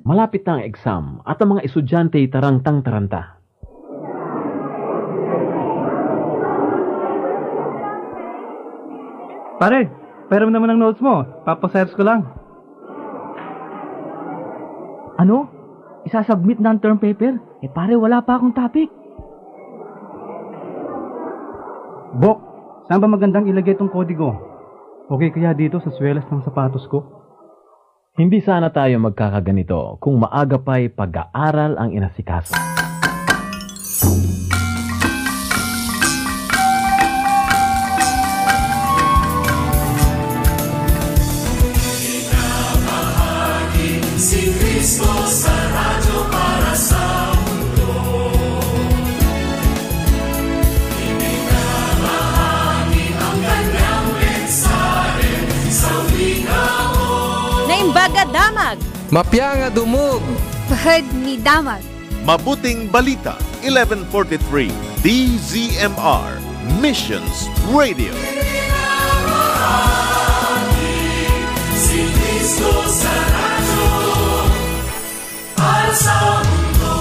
Malapit na ang exam at ang mga estudyante tarantang-taranta. Pare, pera naman ang notes mo. Papasearch ko lang. Ano? Isasubmit na ang term paper? Pare, wala pa akong topic. Bok, saan ba magandang ilagay itong kodigo? Okay kaya dito sa swelas ng sapatos ko? Hindi sana tayo magkakaganito kung maaga pa'y pag-aaral ang inasikaso. Si Cristo sa radyo para sa mundo. Ibinabahagi ang kanyang mensahe sa ligaw. Naimbaga damag. Mapyanga dumog. Pahad ni damag. Mabuting balita. 1143 DZMR Missions Radio. Si Cristo sa radyo para sa mundo.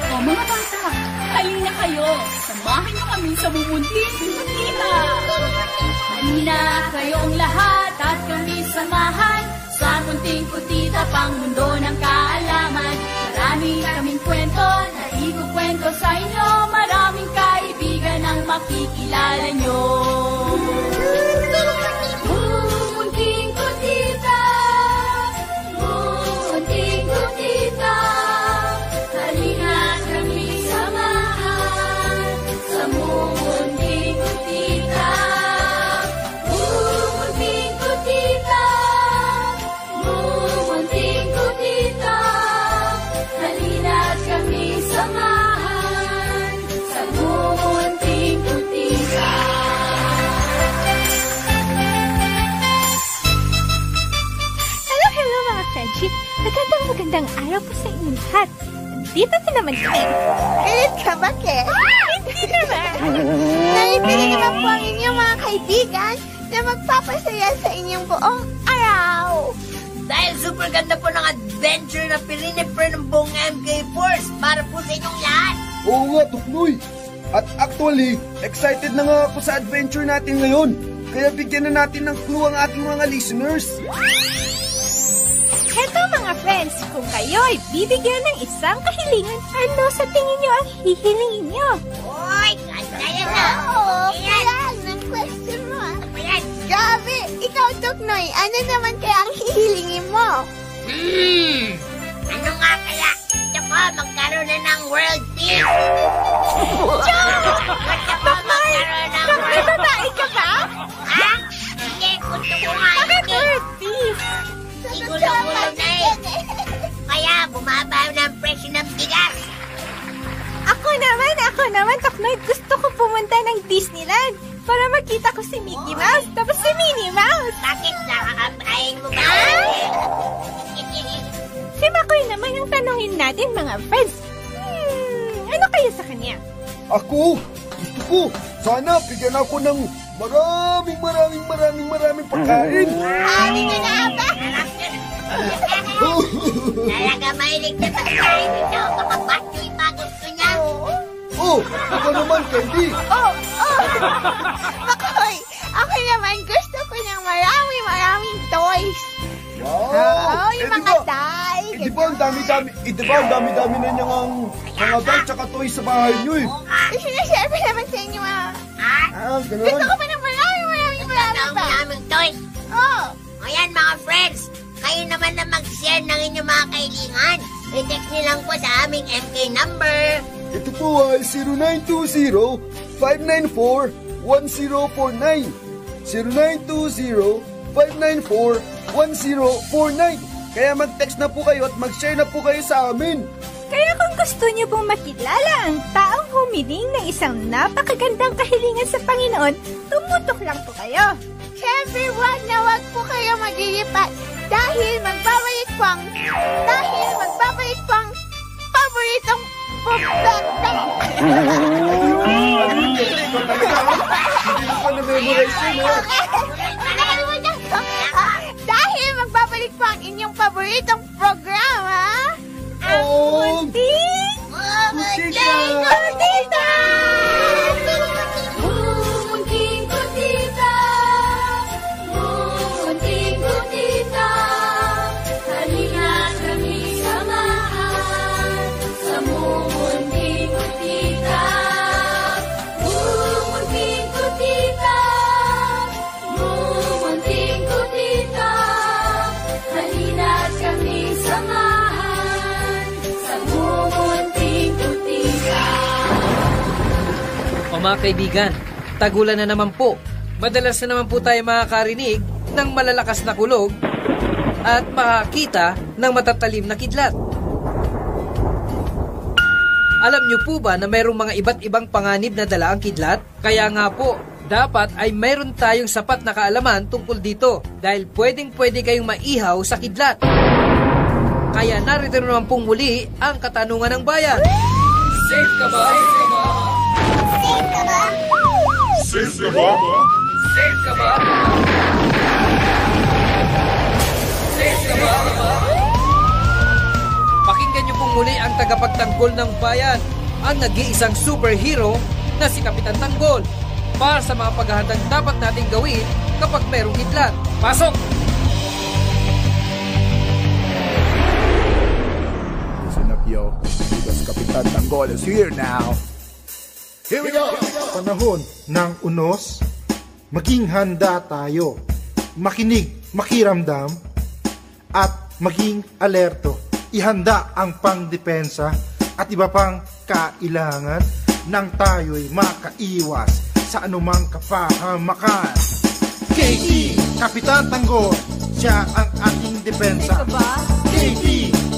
O mga bata, halina kayo. Samahan niyo kami sa bubuntis ni Tita. Halina kayong lahat at kami samahan sa munting kutita pang mundo ng kaalaman. Marami kaming kwento na ikukwento sa inyo. Maraming kaibigan ang makikilala nyo. Munting kutita, munting kutita. Halina kami samahan sa munting kutita. Munting kutita, munting kutita. Halina kami samahan sa munting kutita. Hello mga friendship. Magandang araw po sa inyong lahat. Dito na naman kayo. Galit ka ba, Ken? Hindi naman. Naibili naman po ang inyong mga kaibigan na magpapasaya sa inyong buong araw. Dahil super ganda po ng adventure na pininipre ng buong MK Force para po sa inyong lahat. Oo nga, Tuknoy. At actually, excited na nga ako sa adventure natin ngayon. Kaya bigyan na natin ng clue ang ating mga listeners. Heto mga friends, kung kayo'y bibigyan ng isang kahilingan, ano sa tingin nyo ang hihilingin nyo? Uy, ganda yan na. Oo, kaya ng question mo. Grabe, ikaw, Tuknoy, ano naman kaya ang hihilingin mo? Ano nga kaya? Gusto ko magkaroon na ng world peace. Gusto ko magkaroon ng world peace. Ka ba? Ha? Hindi, gusto ko nga bakit world peace? Igulo-gulo na eh. Kaya bumaba ng presyo ng bigas. Ako naman, Tuknoy, gusto ko pumunta ng Disneyland para makita ko si Mickey Mouse tapos si Minnie Mouse. Bakit nakakabahin mo ba? Si Makoy naman ang tanongin natin mga friends. Ano kaya sa kanya? Ako, gusto ko. Sana bigyan ako ng maraming pagkain. Ano na nga ba? Talaga mahilig na pagkain ito. Baka batyo yung mga gusto niya. Oh, ikaw naman, Candy. Makoy, ako naman gusto ko ng maraming toys. Wow! Oo, yung mga toys. Di ba ang dami-dami na niyang mga bag tsaka toys sa bahay niyo eh. Sinashare ko naman sa inyo mga... Ganun. Gusto ko pa ng maraming toys. Oo. Ayan mga friends, kayo naman na mag-share ng inyong mga kailingan. I-text niyo lang po sa aming MK number. Ito po ay 0920-594-1049. 0920-594-1049. Kaya mag-text na po kayo at mag-share na po kayo sa amin. Kaya kung gusto niyo pong makilala ang taong humiling ng isang napakagandang kahilingan sa Panginoon, tumutok lang po kayo. Siyempre, wag po kayo maglilipat dahil magbabalik po ang paboritong Dahil magbabalik po ang inyong paboritong programa. Oh! Munting Kutita! Munting Kutita, Munting Kutita, halina kami samahan sa Munting Kutita. Munting Kutita, Munting Kutita, halina kami samahan sa Munting Kutita. O mga kaibigan, tagulan na naman po. Madalas na naman po tayo makakarinig ng malalakas na kulog at makakita ng matatalim na kidlat. Alam niyo po ba na mayroong mga iba't ibang panganib na dala ang kidlat? Kaya nga po, dapat ay mayroon tayong sapat na kaalaman tungkol dito dahil pwedeng-pwede kayong maihaw sa kidlat. Kaya narito naman pong muli ang katanungan ng bayan. Safe ka ba? Safe ka ba? Safe ka ba? Safe ka ba? Safe ka ba? Pakinggan niyo pong muli ang tagapagtanggol ng bayan, ang nag-iisang superhero na si Kapitan Tanggol, para sa mga paghahandang dapat nating gawin kapag mayroong kidlat. Pasok! Listen up, yo. Because Kapitan Tanggol is here now. Here we go! Panahon ng unos, maging handa tayo, makinig, makiramdam, at maging alerto. Ihanda ang pangdepensa at iba pang kailangan nang tayo'y makaiwas sa anumang kapahamakan. KT, Kapitan Tanggol, siya ang ating depensa. Safe ka ba? KT,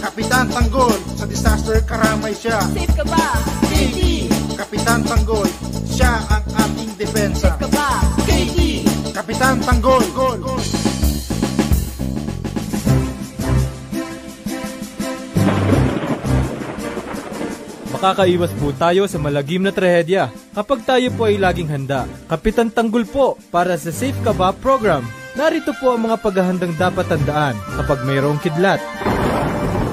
Kapitan Tanggol, sa disaster karamay siya. Safe ka ba? KT, Kapitan Tanggol, siya ang ating depensa. Safe ka ba? KT, Kapitan Tanggol, gol. Makakaiwas po tayo sa malagim na trahedya kapag tayo po ay laging handa. Kapitan Tanggol po para sa Safe Ka Ba program. Narito po ang mga paghahandang dapat tandaan kapag mayroong kidlat.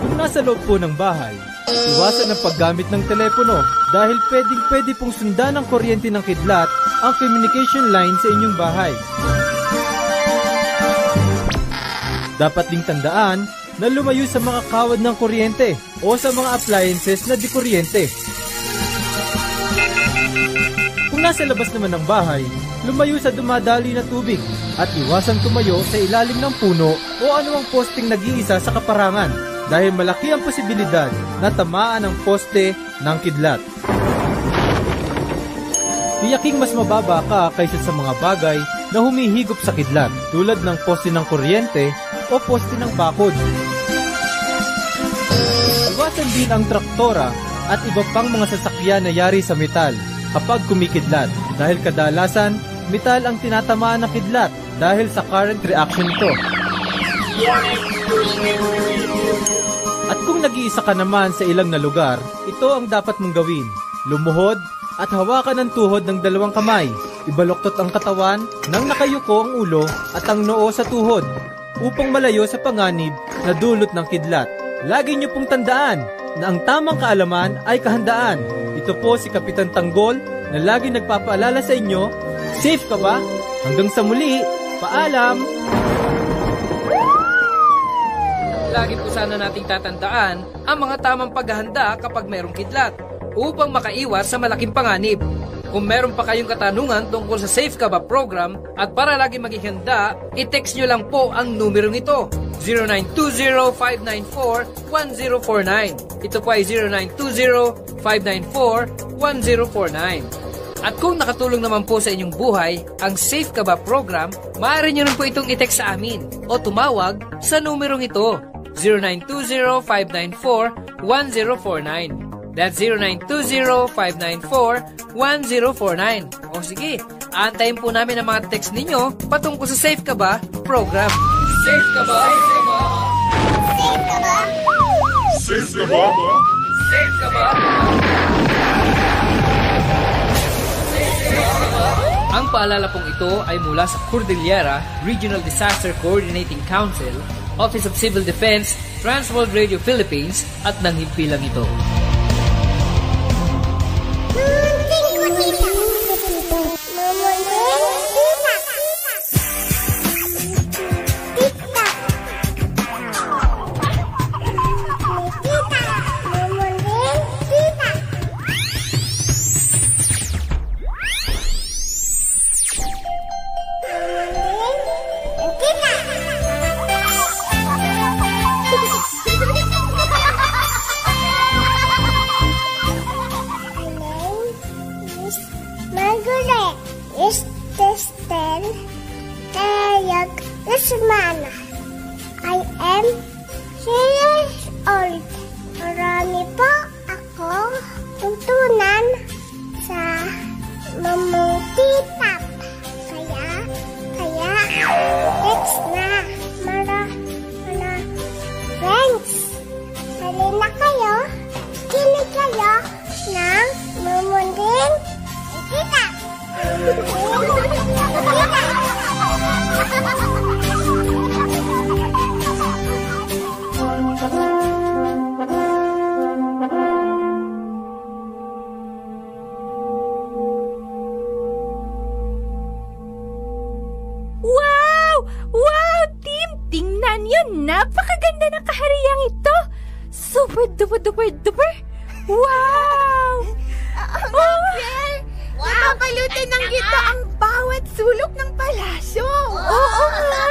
Kung nasa loob po ng bahay, iwasan ang paggamit ng telepono dahil pwede pong sundan ng kuryente ng kidlat ang communication line sa inyong bahay. Dapat ding tandaan na lumayo sa mga kawad ng kuryente o sa mga appliances na di kuryente. Kung nasa labas naman ng bahay, lumayo sa dumadaloy na tubig at iwasan tumayo sa ilalim ng puno o anumang posting nag-iisa sa kaparangan dahil malaki ang posibilidad na tamaan ang poste ng kidlat. Tiyaking mas mababa ka kaysa sa mga bagay na humihigop sa kidlat tulad ng poste ng kuryente o poste ng bakod. Iwasan din ang traktora at iba pang mga sasakyan na yari sa metal kapag kumikidlat dahil kadalasan metal ang tinatamaan ng kidlat dahil sa current reaction nito. At kung nag-iisa ka naman sa ilang na lugar, ito ang dapat mong gawin. Lumuhod at hawakan ang tuhod ng dalawang kamay. Ibaloktot ang katawan nang nakayuko ang ulo at ang noo sa tuhod upang malayo sa panganib na dulot ng kidlat. Lagi niyo pong tandaan na ang tamang kaalaman ay kahandaan. Ito po si Kapitan Tanggol na lagi nagpapaalala sa inyo, safe ka ba? Hanggang sa muli, paalam! Lagi po sana nating tatandaan ang mga tamang paghahanda kapag mayroong kidlat upang makaiwas sa malaking panganib. Kung meron pa kayong katanungan tungkol sa Safe Ka Ba program at para lagi maging handa, i-text nyo lang po ang numerong ito, 0920-594-1049. Ito po ay 0920-594-1049. At kung nakatulong naman po sa inyong buhay ang Safe Ka Ba program, maaari nyo rin po itong i-text sa amin o tumawag sa numerong ito, 0920-594-1049. That's 0920-594-1049. O sige, antayin po namin ang mga text ninyo patungkol sa Safe Ka Ba program. Safe Ka Ba? Safe Ka Ba? Safe ka ba? Safe Ka Ba? Safe Ka Ba? Ang paalala pong ito ay mula sa Cordillera Regional Disaster Coordinating Council, Office of Civil Defense, Transworld Radio Philippines at ng himpilang ito. I am 3 years old. Marami po akong tuntunan sa mamutitap. Kaya, next na. Friends, hali na kayo. Kinig kayo ng mamunding kitap. Napakaganda ng kahariang ito. Super duper. Wow! Napapalutin ng gito ang bawat sulok ng palasyo. Oo nga!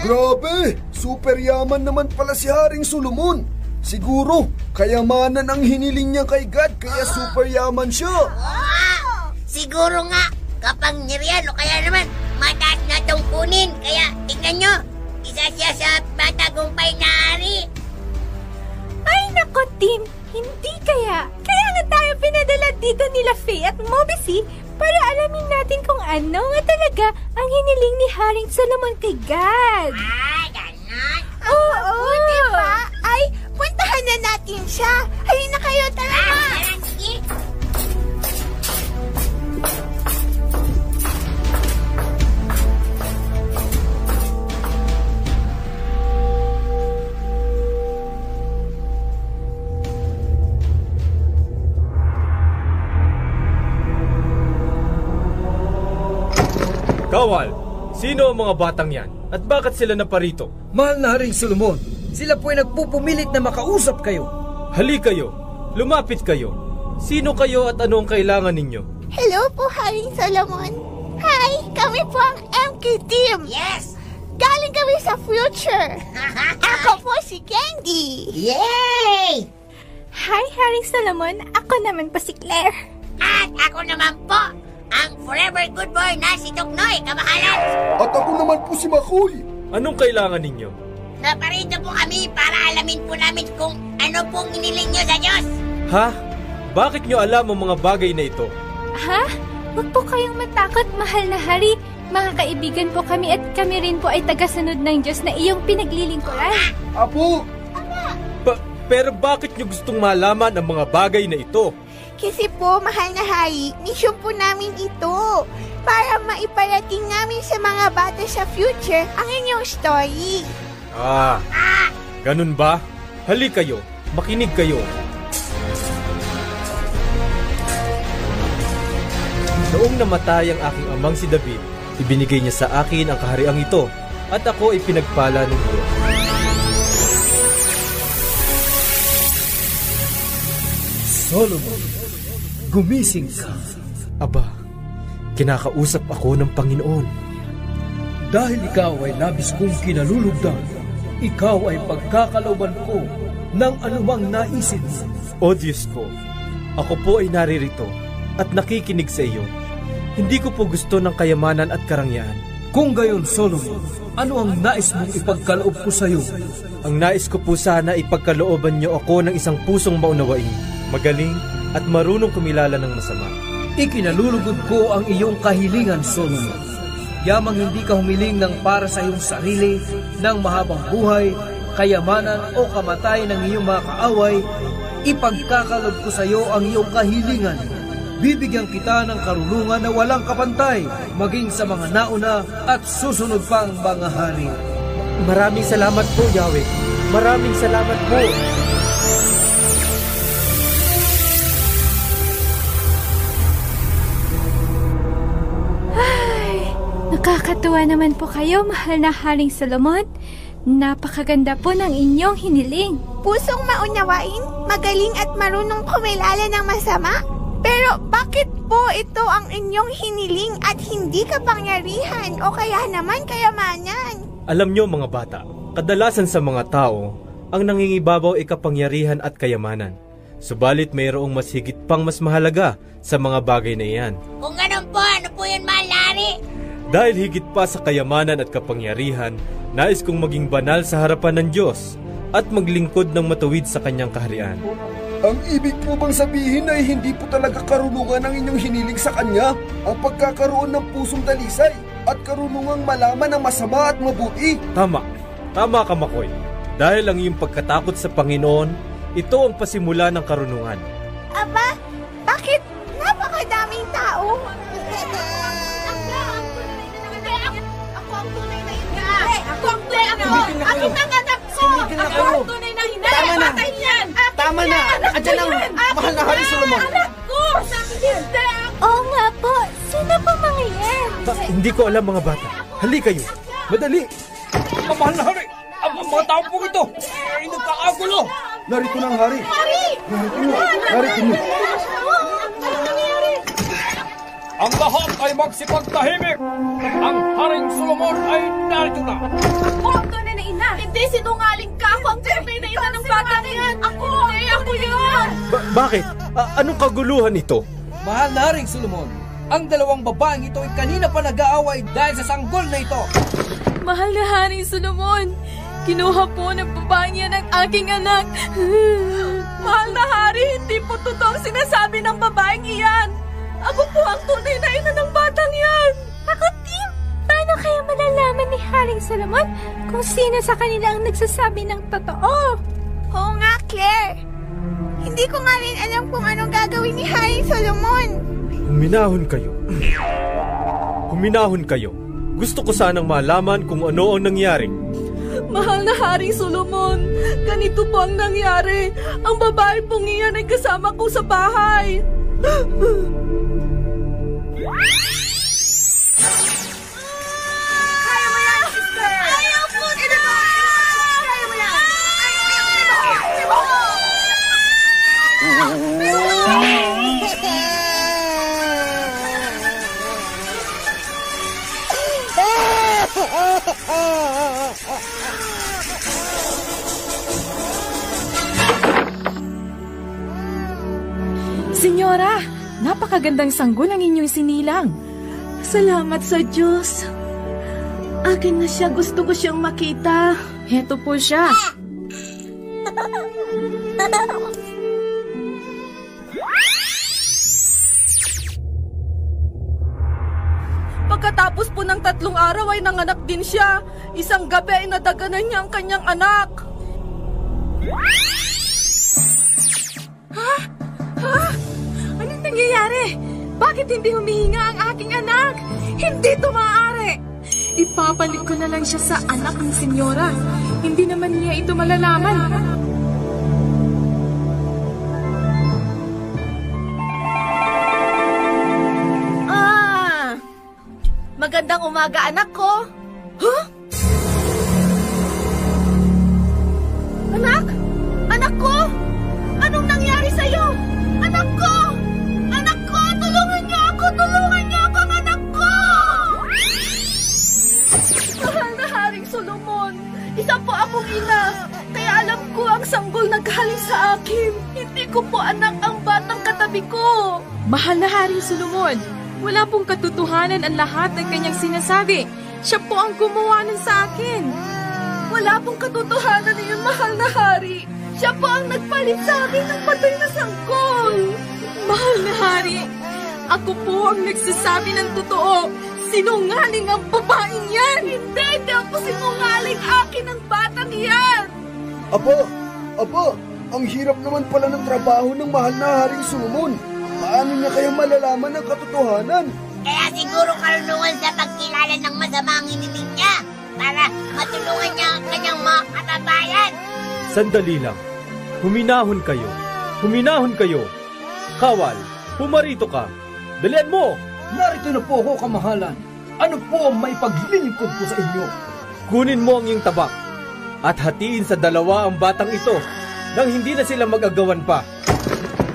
Grabe! Super yaman naman pala si Haring Solomon. Siguro, kayamanan ang hiniling niya kay God, kaya super yaman siya. Siguro nga, kapangyarihan o kaya naman, mataas na itong kunin. Kaya, tingnan nyo, isa siya sa matagumpay na hari. Ay nako, Tim, hindi kaya. Kaya nga tayo pinadala dito nila Faye at Mobisi para alamin natin kung ano nga talaga ang hiniling ni Haring Solomon kay God. Ganon? Oo. Diba? Ay, puntahan na natin siya. Halina kayo, tara na. Sige. Kawal, sino ang mga batang yan? At bakit sila naparito? Mahal na Haring Solomon, sila po ay nagpupumilit na makausap kayo. Hali kayo, lumapit kayo. Sino kayo at ano ang kailangan ninyo? Hello po, Haring Solomon. Hi, kami po ang MK Team. Yes! Galing kami sa future. Ako po si Candy. Yay! Hi, Haring Solomon. Ako naman po si Claire. At ako naman po, ang forever good boy na si Tuknoy, kamahalan. At ako naman po si Makoy. Anong kailangan ninyo? Naparito po kami para alamin po namin kung ano pong iniling nyo sa Diyos. Ha? Bakit nyo alam ang mga bagay na ito? Ha? Huwag po kayong matakot, mahal na hari. Mga kaibigan po kami at kami rin po ay tagasunod ng Diyos na iyong pinaglilingkuran. Apo! Pero bakit nyo gustong malaman ang mga bagay na ito? Kasi po, mahal na hari, mission po namin ito para maiparating namin sa mga bata sa future ang inyong story. Ganun ba? Hali kayo, makinig kayo. Noong namatay ang aking amang si David, ibinigay niya sa akin ang kahariang ito at ako ay pinagpala ng Diyos. Solomon, gumising ka. Aba, kinakausap ako ng Panginoon. Dahil ikaw ay labis kong kinalulugdan, ikaw ay pagkakalooban ko ng anumang naisin. O Diyos ko, ako po ay naririto at nakikinig sa iyo. Hindi ko po gusto ng kayamanan at karangyaan. Kung gayon, Solomon, ano ang nais mong ipagkaloob ko sa iyo? Ang nais ko po sana ipagkalooban niyo ako ng isang pusong maunawain, magaling at marunong kumilala ng masama. Ikinalulugod ko ang iyong kahilingan, Solomon. Yamang hindi ka humiling ng para sa iyong sarili, ng mahabang buhay, kayamanan o kamatay ng iyong mga kaaway, ipagkakaloob ko sa iyo ang iyong kahilingan. bibigyan kita ng karunungan na walang kapantay, maging sa mga nauna at susunod pang mga hari. Maraming salamat po, Yahweh. Maraming salamat po. Nakakatuwa naman po kayo, mahal na Haring Solomon. Napakaganda po ng inyong hiniling. Pusong maunawain, magaling at marunong kumilala ng masama. Pero bakit po ito ang inyong hiniling at hindi kapangyarihan o kaya naman kayamanan? Alam nyo mga bata, kadalasan sa mga tao, ang nangingibabaw ay kapangyarihan at kayamanan. Subalit mayroong mas higit pang mas mahalaga sa mga bagay na iyan. Kung ganun po, ano po yun, mahal na hari? Dahil higit pa sa kayamanan at kapangyarihan, nais kong maging banal sa harapan ng Diyos at maglingkod ng matuwid sa kanyang kaharian. Ang ibig po bang sabihin ay hindi po talaga karunungan ang inyong hiniling sa kanya? Ang pagkakaroon ng pusong dalisay at karunungang malaman ang masama at mabuti? Tama ka, Makoy. Dahil ang iyong pagkatakot sa Panginoon, ito ang pasimula ng karunungan. Aba, bakit napakadaming tao? Aking nanganak ko! Ako ang tunay na ina! Tama na! Andiyan ang mahal na Haring Solomon! Anak ko! Oo nga po! Sino po mga yan? Hindi ko alam mga bata. Hali kayo! Madali! Mahal na hari! Ang mga tao po ito ay nagkakagulo! Narito na ang hari! Narito mo! Ang lahat ay magsipagtahimik! Ang Haring Solomon ay narito na! Ako ang tunay na ina! Hindi sinungaling ka! Ako ang tunay na ina ng batang yan! Ako yan! Bakit? Anong kaguluhan ito? Mahal na Haring Solomon, ang dalawang babaeng ito ay kanina pa nag-aaway dahil sa sanggol na ito. Mahal na Haring Solomon, kinuha po ng babaeng yan ang aking anak. Mahal na Hari, hindi po totoo ang sinasabi ng babaeng iyan. Ako po ang tunay na ina ng batang yan. Ako, Tim! Paano kaya malalaman ni Haring Solomon kung sino sa kanila ang nagsasabi ng totoo? Oo nga, Claire. Hindi ko nga rin alam kung anong gagawin ni Haring Solomon. Huminahon kayo. Gusto ko sanang malaman kung ano ang nangyari. Mahal na Haring Solomon, ganito po ang nangyari. Ang babae pong iyan ay kasama ko sa bahay. Kaya mo yan, sister! Ayaw po! Kaya mo yan! Senyora, napakagandang sanggol ang inyong sinilang. Salamat sa Diyos. Akin na siya, gusto ko siyang makita. Heto po siya. Pagkatapos po ng 3 araw ay nanganak din siya. Isang gabi ay nadaganan niya ang kanyang anak. Ha? Anong nangyayari? Bakit hindi humihinga ang aking anak? Hindi ito maaari. Ipapalit ko na lang siya sa anak ng senyora. Hindi naman niya ito malalaman. Magandang umaga, anak ko. Huh? Anak? Anak ko? Anong nangyari sa'yo? Anak ko! Anak ko! Tulungan niyo ako! Tulungan niyo ako, anak ko! Mahal na Haring Solomon, isa po akong ina. Kaya alam ko ang sanggol naghaling sa akin. Hindi ko po anak ang batang katabi ko. Mahal na Haring Solomon, wala pong katotohanan ang lahat ng kanyang sinasabi. Siya po ang gumawa nun sa akin. Wala pong katotohanan niyon, mahal na hari. Siya po ang nagpalit sa akin ng patay na sanggol. Mahal na hari, ako po ang nagsasabi ng totoo. Sinungaling ang babaeng yan. Hindi ako sinungaling. Akin ang batang yan. Apo, ang hirap naman pala ng trabaho ng mahal na Haring Solomon. paano niya kaya malalaman ang katotohanan? Kaya siguro karunungan sa pagkilala ng masama ang hiniling niya para matulungan niya ang kanyang mga kababayan. Sandali lang. Huminahon kayo. Huminahon kayo. Kawal, pumarito ka. Dalian mo! Narito na po ako, kamahalan. Ano po ang may paglilingkod ko sa inyo? Kunin mo ang iyong tabak at hatiin sa dalawa ang batang ito nang hindi na sila mag-agawan pa.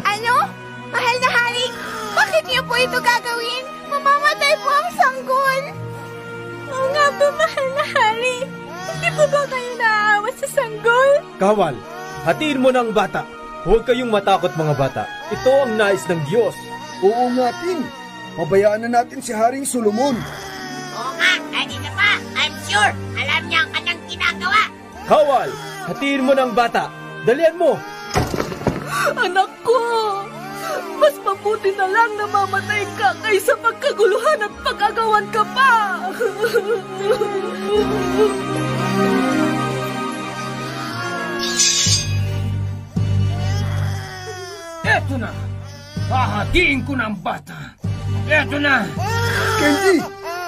Ano? Mahal na hari, bakit niyo po ito gagawin? Mamamatay po ang sanggol. Oo nga po, mahal na hari. Hindi po ba kayo naaawa sa sanggol? Kawal, hatiin mo na ang bata. Huwag kayong matakot mga bata. Ito ang nais ng Diyos. Oo nga, Tin. Pabayaan na natin si Haring Solomon. Oo nga, kanina pa. I'm sure, alam niya ang kanyang ginagawa. Kawal, hatiin mo na ang bata. Dalian mo! Anak ko! Mas mabuti na lang na mamatay ka kaysa magkaguluhan at pag-agawan ka pa! Eto na! Hahatiin ko na ang bata! Eto na! Candy,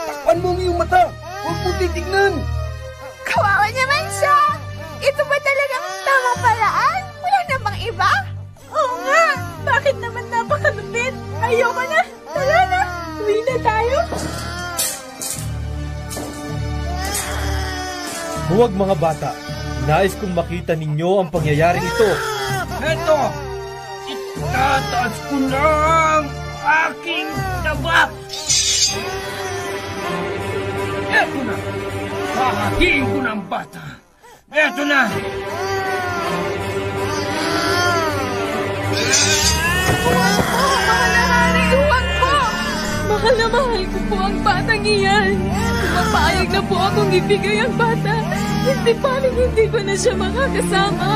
takpan mo ang iyong mata. Huwag mo titignan. Kawawa naman siya. Ito ba talagang tamang paraan? Wala namang iba? Oo nga, bakit naman napakalupit? Ayoko na, tara na, uwi na tayo. Huwag mga bata. Nais kong makita ninyo ang pangyayaring ito. Eto! Itataas ko na ang aking tabak! Eto na! Hahatiin ko na ang bata! Eto na! Mahal na hari, huwag po! Mahal na mahal ko po ang batang iyan. Mapayag na po akong ibigay ang bata. Hindi paling hindi ko na siya makakasama.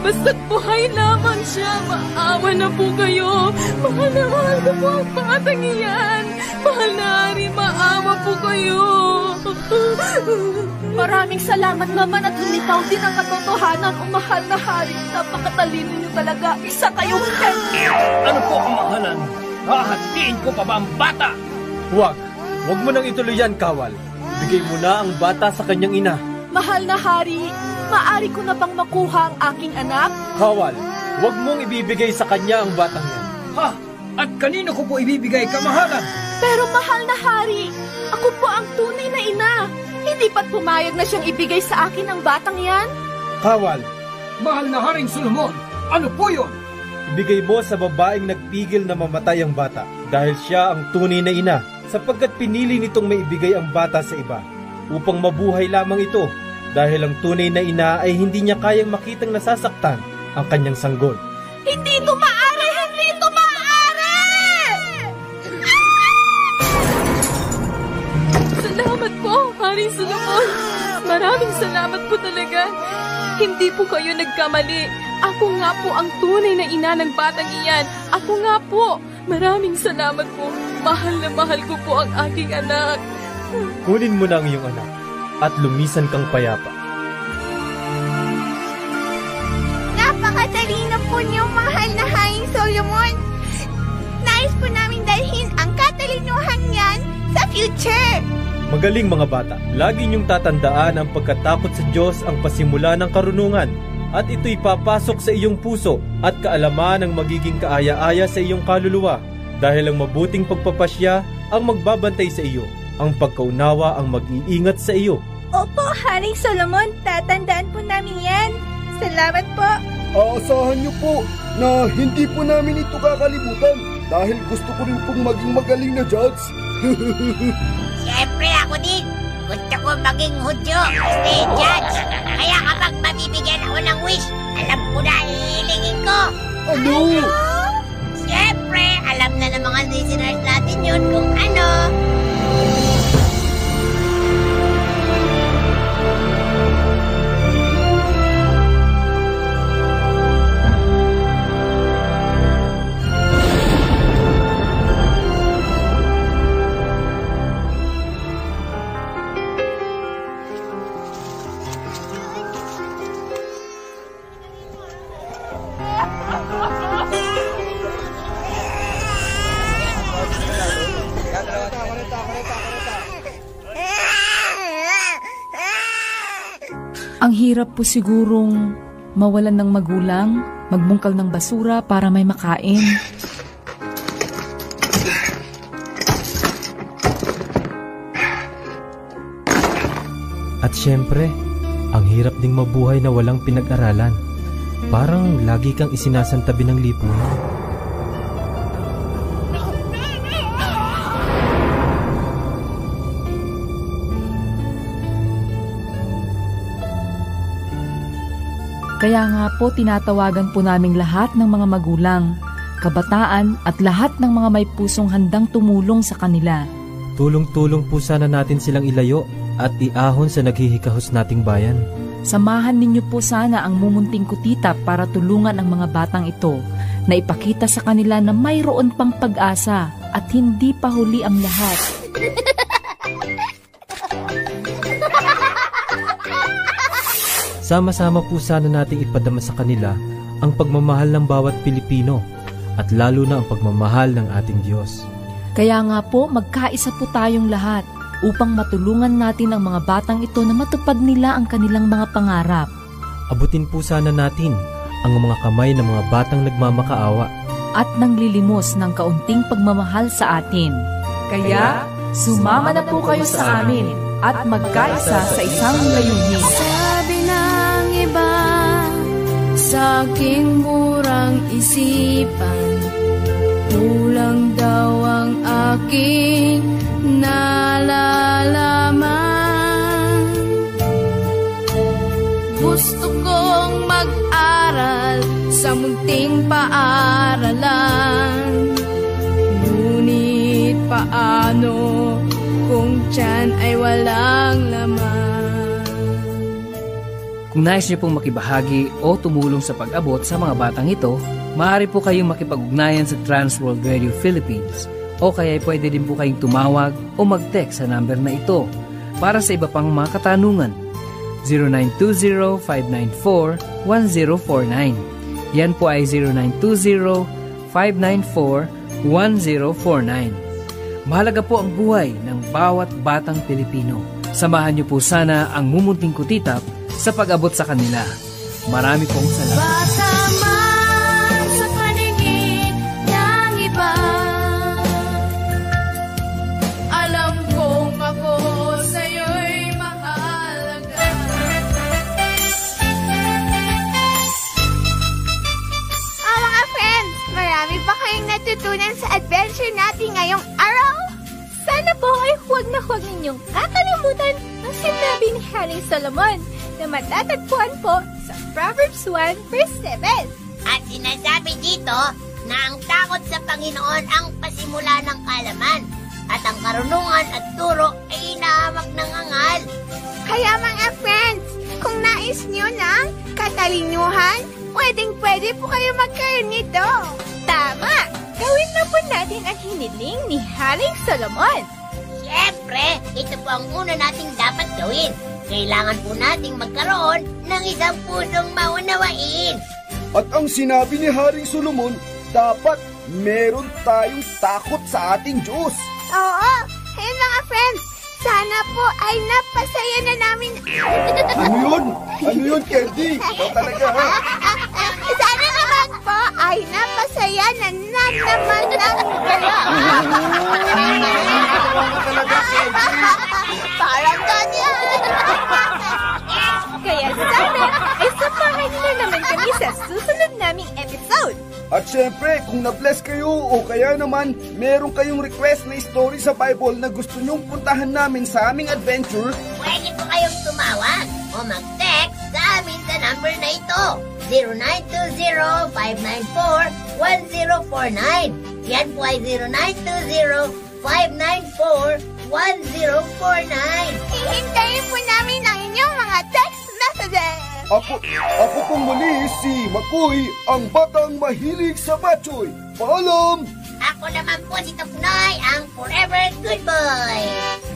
Basta't buhay lamang siya. Maawa na po kayo. Mahal na mahal ko po ang batang iyan. Mahal na hari, maawa po kayo. Maraming salamat naman at lumitaw din ang katotohanan o mahal na hari. Napakatalino niyo talaga. Isa kayong Ano po, kamahalan? Hahatiin ko pa ba ang bata? Huwag mo nang ituloy yan, Kawal. Bigay mo na ang bata sa kanyang ina. Mahal na hari, maaari ko na bang makuha ang aking anak? Kawal, huwag mong ibibigay sa kanya ang batang yan. Ha? At kanino ko po ibibigay, kamahalan? Pero mahal na hari, ako po ang tunay na ina. Hindi ba't pumayag na siyang ibigay sa akin ang batang yan? Kawal, mahal na Haring Solomon, ano po yun? ibigay mo sa babaeng nagpigil na mamatay ang bata dahil siya ang tunay na ina sapagkat pinili nitong maibigay ang bata sa iba upang mabuhay lamang ito dahil ang tunay na ina ay hindi niya kayang makitang nasasaktan ang kanyang sanggol. Hindi ito maaari! Hindi ito maaari! Salamat po, Haring Solomon. Maraming salamat po talaga. Hindi po kayo nagkamali. Ako nga po ang tunay na ina ng batang iyan. Ako nga po. Maraming salamat po. Mahal na mahal ko po ang aking anak. Kunin mo na ang iyong anak at lumisan kang payapa. Napakatalino po niyo, mahal na Haring Solomon. Nais po namin dalhin ang katalinuhan niyan sa future. Magaling mga bata, lagi niyong tatandaan ang pagkatakot sa Diyos ang pasimula ng karunungan at ito'y papasok sa iyong puso at kaalaman ang magiging kaaya-aya sa iyong kaluluwa dahil ang mabuting pagpapasya ang magbabantay sa iyo, ang pagkaunawa ang mag-iingat sa iyo. Opo, Haring Solomon, tatandaan po namin yan. Salamat po. Aasahan niyo po na hindi po namin ito kakalimutan dahil gusto ko rin pong maging magaling na judge. Siyempre ako din. Gusto ko maging Hudyo, state judge. Kaya kapag mabibigyan ako ng wish, alam ko na hihilingin ko. Ano? Siyempre, alam na ng mga listeners natin yun kung ano. Ang hirap po sigurong mawalan ng magulang, magbungkal ng basura para may makain. At syempre, ang hirap ding mabuhay na walang pinag-aralan. Parang lagi kang isinasantabi ng lipunan. Kaya nga po tinatawagan po naming lahat ng mga magulang, kabataan at lahat ng mga may pusong handang tumulong sa kanila. Tulong-tulong po sana natin silang ilayo at iahon sa naghihikahos nating bayan. Samahan ninyo po sana ang mumunting kutita para tulungan ang mga batang ito na ipakita sa kanila na mayroon pang pag-asa at hindi pa huli ang lahat. Sama-sama po sana nating ipadama sa kanila ang pagmamahal ng bawat Pilipino at lalo na ang pagmamahal ng ating Diyos. Kaya nga po magkaisa po tayong lahat upang matulungan natin ang mga batang ito na matupad nila ang kanilang mga pangarap. Abutin po sana natin ang mga kamay ng mga batang nagmamakaawa at nanglilimos ng kaunting pagmamahal sa atin. Kaya, sumama na po kayo sa amin at magkaisa sa isang layunin. Sabi ng iba sa aking murang isipan, kulang daw ang aking nalalaman. Gusto kong mag-aral sa munting paaralan, ngunit paano kung tiyan ay walang laman? Kung nais niyo pong makibahagi o tumulong sa pag-abot sa mga batang ito, maaari po kayong makipag-ugnayan sa Transworld Radio Philippines o kaya pwede din po kayong tumawag o mag-text sa number na ito para sa iba pang mga katanungan. 0920-594-1049. Yan po ay 0920-594-1049. Mahalaga po ang buhay ng bawat batang Pilipino. Samahan niyo po sana ang mumunting kutitap sa pag-abot sa kanila. Marami pong salamat. Bata man sa paningin ng iba, alam kong ako sa'yo'y mahalaga. Mga friends, marami pa kayong natutunan sa adventure natin ngayong araw? Sana po ay huwag na huwag ninyong kakalimutan ang sinabi ni Haring Solomon na matatagpuan po sa Proverbs 1 verse 7. At sinasabi dito na ang takot sa Panginoon ang pasimula ng kaalaman at ang karunungan at turo ay inahamak ng angal. Kaya mga friends, kung nais nyo ng katalinuhan, pwedeng-pwede po kayo magkaroon nito. Tama! Gawin na po natin ang hiniling ni Haring Solomon. Siyempre, ito po ang una nating dapat gawin. Kailangan po nating magkaroon ng isang pusong maunawain. At ang sinabi ni Haring Solomon, dapat meron tayong takot sa ating Diyos. Oo, ayun mga friends, sana po ay napasaya na namin. Ano yun? Ano yun, Candy? Ikaw talaga, ha? Sana naman po ay napasaya na naman ng kayo. Parang ganyan. Kaya sana ay samahan nyo naman kami sa susunod naming episode. At syempre, kung na-bless kayo o kaya naman meron kayong request na story sa Bible na gusto nyong puntahan namin sa aming adventure, pwede po kayong tumawag o mag-text sa amin sa number na ito, 0920-594-1049. Yan po ay 0920-594-1049. Hihintayin po namin ang inyong mga text messages. Ako pong muli si Makoy, ang batang mahilig sa batchoy. Paalam! Ako naman po si Toknoy, ang forever good boy.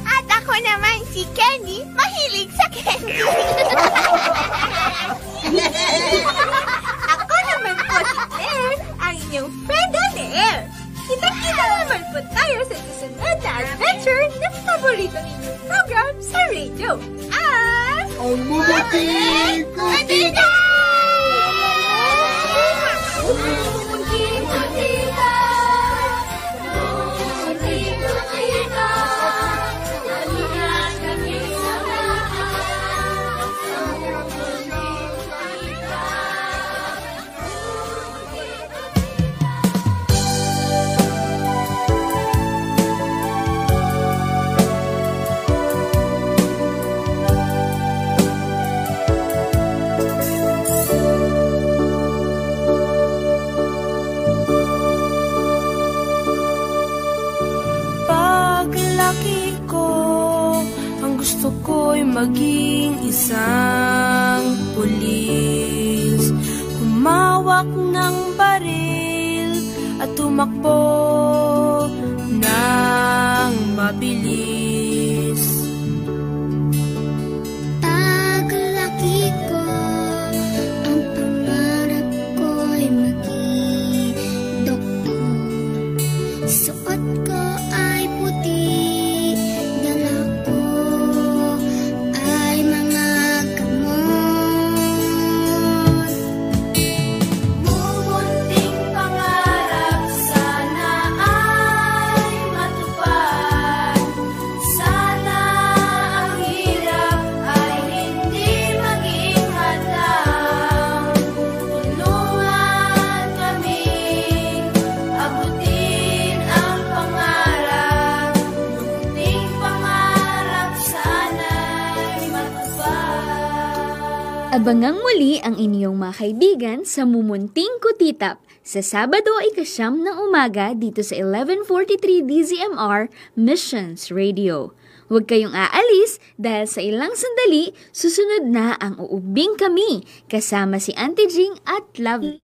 At ako naman si Candy, mahilig sa candy. Ako naman po si Air, ang inyong friend on air. Kita-kita naman po tayo sa susunod na adventure na paborito ninyong program sa radio. At... Ang Mumunting Kutita! Gusto ko'y maging isang pulis, humawak ng baril at tumakbo ng mabilis. Paglaki ko, ang pangarap ko'y maging doktor. Suot ko ay puti, Abangang muli ang inyong mga kaibigan sa Mumunting Kutitap sa Sabado ay 9 ng umaga dito sa 1143 DZMR Missions Radio. Huwag kayong aalis dahil sa ilang sandali susunod na ang Uubing Kami kasama si Auntie Jing at Love.